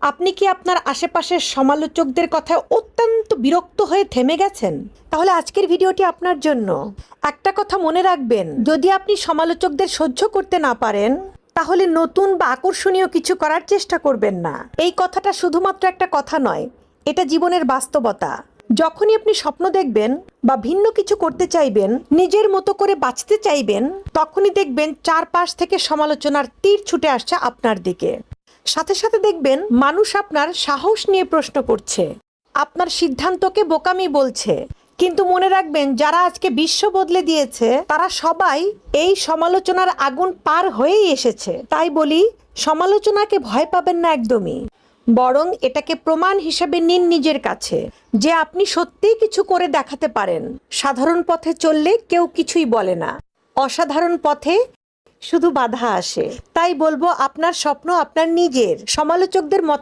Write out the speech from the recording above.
আপনি কি আপনার আশেপাশের সমালোচকদের কথায় অত্যন্ত বিরক্ত হয়ে থেমে গেছেন? তাহলে আজকের ভিডিওটি আপনার জন্য। একটা কথা মনে রাখবেন, যদি আপনি সমালোচকদের সহ্য করতে না পারেন, তাহলে নতুন বা আকর্ষণীয় কিছু করার চেষ্টা করবেন না। এই কথাটা শুধুমাত্র একটা কথা নয়, এটা জীবনের বাস্তবতা। যখনই আপনি স্বপ্ন দেখবেন বা ভিন্ন কিছু করতে চাইবেন, নিজের মতো করে বাঁচতে চাইবেন, তখনই দেখবেন চারপাশ থেকে সমালোচনার তীর ছুটে আসছে আপনার দিকে। সাথে সাথে দেখবেন মানুষ আপনার সাহস নিয়ে প্রশ্ন করছে, আপনার সিদ্ধান্তকে বোকামি বলছে। কিন্তু মনে রাখবেন, যারা আজকে বিশ্ব বদলে দিয়েছে তারা সবাই এই সমালোচনার আগুন পার হয়েই এসেছে। তাই বলি, সমালোচনাকে ভয় পাবেন না একদমই, বরং এটাকে প্রমাণ হিসেবে নিন নিজের কাছে যে আপনি সত্যিই কিছু করে দেখাতে পারেন। সাধারণ পথে চললে কেউ কিছুই বলে না, অসাধারণ পথে শুধু বাধা আসে। তাই বলবো, আপনার স্বপ্ন আপনার নিজের। সমালোচকদের মত